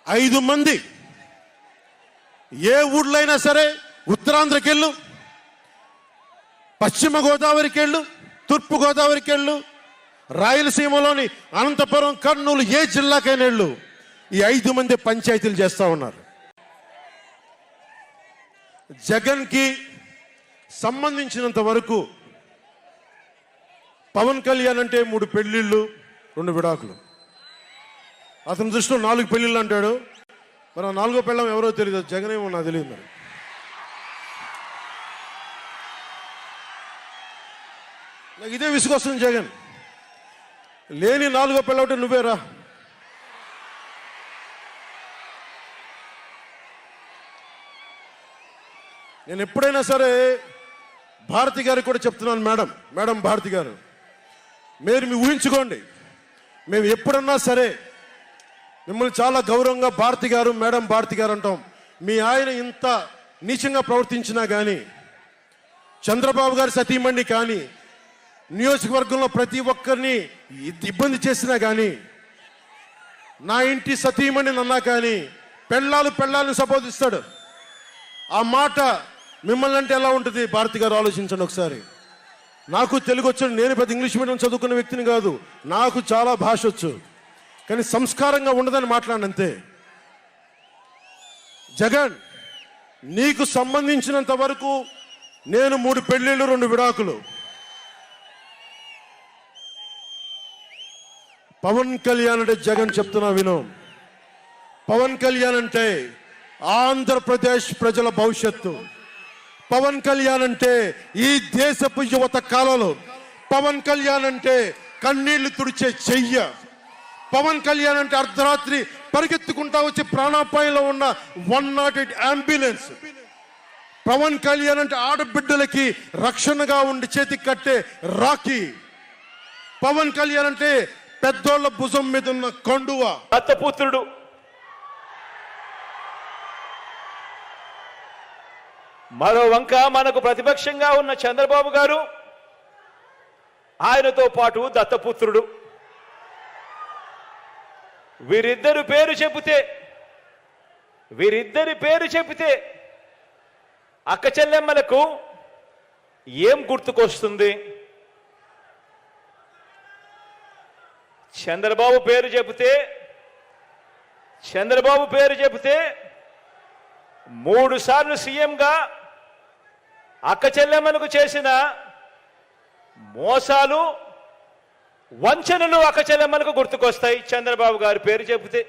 5 మంది ఏ ఊళ్ళైనా సరే, ఉత్తరాంధ్రకి వెళ్ళు, పశ్చిమ గోదావరికి వెళ్ళు, తూర్పు గోదావరికి వెళ్ళు, రాయలసీమలోని అనంతపురం, కర్నూలు, ఏ జిల్లాకైనా వెళ్ళు, ఈ 5 మంది పంచాయతీలు చేస్తూ ఉన్నారు. జగన్కి సంబంధించినంత వరకు పవన్ కళ్యాణ్ అంటే 3 పెళ్లిళ్ళు 2 విడాకులు. అతని దృష్టిలో 4 పెళ్లిళ్ళు అంటాడు. మరి 4వ పెళ్ళం ఎవరో తెలియదు, జగన్ ఏమో నాకు తెలియదు. మరి నాకు ఇదే విసుగొస్తుంది. జగన్ లేని 4వ పెళ్ళ ఒకటి నువ్వేరా. నేను ఎప్పుడైనా సరే భారతి గారికి కూడా చెప్తున్నాను, మేడం భారతి గారు, మీరు మీ ఊహించుకోండి, మేము ఎప్పుడన్నా సరే మిమ్మల్ని చాలా గౌరవంగా భారతి గారు, మేడం భారతి గారు అంటాం. మీ ఆయన ఇంత నీచంగా ప్రవర్తించినా కానీ, చంద్రబాబు గారి సతీమణి కానీ, నియోజకవర్గంలో ప్రతి ఒక్కరిని ఇబ్బంది చేసినా కానీ, నా ఇంటి సతీమణి అన్నా కానీ పెళ్ళాలను సంబోధిస్తాడు. ఆ మాట మిమ్మల్ని అంటే ఎలా ఉంటుంది భారతి గారు? ఆలోచించండి ఒకసారి. నాకు తెలుగు వచ్చు, నేను పెద్ద ఇంగ్లీష్ మీడియం చదువుకున్న వ్యక్తిని కాదు, నాకు చాలా భాష వచ్చు, కానీ సంస్కారంగా ఉండదని మాట్లాడినంతే. జగన్, నీకు సంబంధించినంత వరకు నేను 3 పెళ్లిళ్ళు 2 విడాకులు. పవన్ కళ్యాణ్ అంటే జగన్ చెప్తున్నా విను, పవన్ కళ్యాణ్ అంటే ఆంధ్రప్రదేశ్ ప్రజల భవిష్యత్తు. పవన్ కళ్యాణ్ అంటే ఈ దేశపు యువత కాలంలో, పవన్ కళ్యాణ్ అంటే కన్నీళ్లు తుడిచే చెయ్య, పవన్ కళ్యాణ్ అంటే అర్ధరాత్రి పరిగెత్తుకుంటా వచ్చి ప్రాణాపాయంలో ఉన్న 108 అంబులెన్స్, పవన్ కళ్యాణ్ అంటే ఆడబిడ్డలకి రక్షణగా ఉండి చేతికి కట్టే రాఖీ, పవన్ కళ్యాణ్ అంటే పెద్దోళ్ల భుజం మీద ఉన్న కండువ. దత్తపుత్రుడు మరో వంక మనకు ప్రతిపక్షంగా ఉన్న చంద్రబాబు గారు, ఆయనతో పాటు దత్తపుత్రుడు. వీరిద్దరి పేరు చెబితే అక్క చెల్లెమ్మలకు ఏం గుర్తుకొస్తుంది? చంద్రబాబు పేరు చెబితే 3 సార్లు సీఎంగా అక్క చెల్లెమ్మలకు చేసిన మోసాలు, వంచనలు అక్క చెల్లెమ్మలకు గుర్తుకొస్తాయి చంద్రబాబు గారి పేరు చెబితే.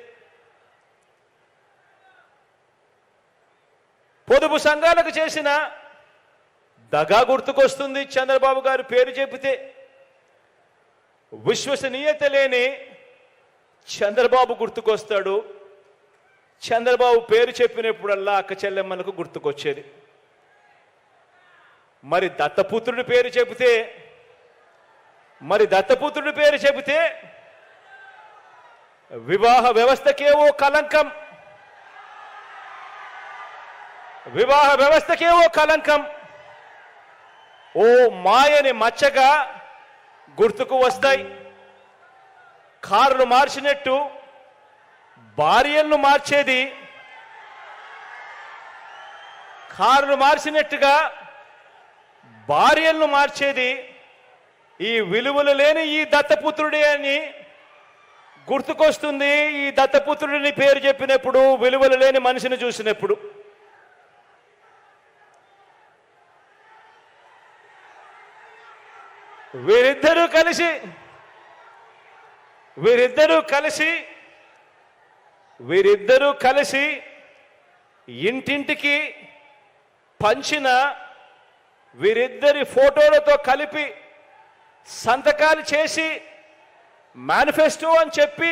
పొదుపు సంఘాలకు చేసిన దగా గుర్తుకొస్తుంది చంద్రబాబు గారి పేరు చెబితే. విశ్వసనీయత లేని చంద్రబాబు గుర్తుకొస్తాడు. చంద్రబాబు పేరు చెప్పినప్పుడల్లా అక్క చెల్లెమ్మలకు గుర్తుకొచ్చేది. మరి దత్తపుత్రుడి పేరు చెబితే వివాహ వ్యవస్థకే ఓ కలంకం, ఓ మాయని మచ్చగా గుర్తుకు వస్తాయి. కారులు మార్చినట్టు భార్యలను మార్చేది, భార్యలను మార్చేది ఈ విలువలు లేని ఈ దత్తపుత్రుడే అని గుర్తుకొస్తుంది. ఈ దత్తపుత్రుడిని పేరు చెప్పినప్పుడు, విలువలు లేని మనిషిని చూసినప్పుడు. వీరిద్దరూ కలిసి ఇంటింటికి పంచిన వీరిద్దరి ఫోటోలతో కలిపి సంతకాలు చేసి మేనిఫెస్టో అని చెప్పి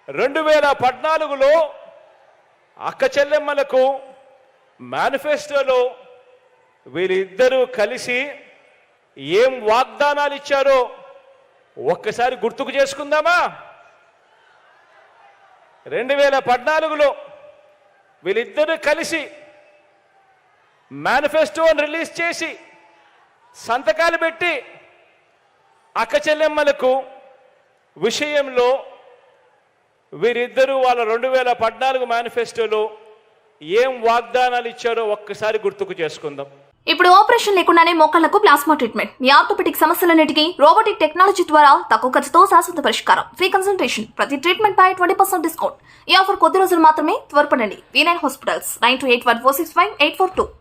2014లో అక్క చెల్లెమ్మలకు మేనిఫెస్టోలో వీరిద్దరూ కలిసి ఏం వాగ్దానాలు ఇచ్చారో ఒక్కసారి గుర్తుకు చేసుకుందామా? 2014లో వీళ్ళిద్దరూ కలిసి మేనిఫెస్టోని రిలీజ్ చేసి సంతకాలు పెట్టి అక్క చెల్లెమ్మలకు విషయంలో వీరిద్దరూ వాళ్ళ 2014 మేనిఫెస్టోలో ఏం వాగ్దానాలు ఇచ్చారో ఒక్కసారి గుర్తుకు చేసుకుందాం. ఇప్పుడు ఆపరేషన్ లేకుండానే మోకాళ్లకు ప్లాస్మా ట్రీట్మెంట్. మీ ఆర్థోపెటిక్ సమస్యలన్నిటికీ రోబోటిక్ టెక్నాలజీ ద్వారా తక్కువ ఖర్చుతో శాశ్వత పరిష్కారం. Free consultation. ప్రతి ట్రీట్మెంట్ పై 20% డిస్కౌంట్. ఈ ఆఫర్ కొద్ది రోజులు మాత్రమే. త్వరపడండి. V9 hospitals 9281465842.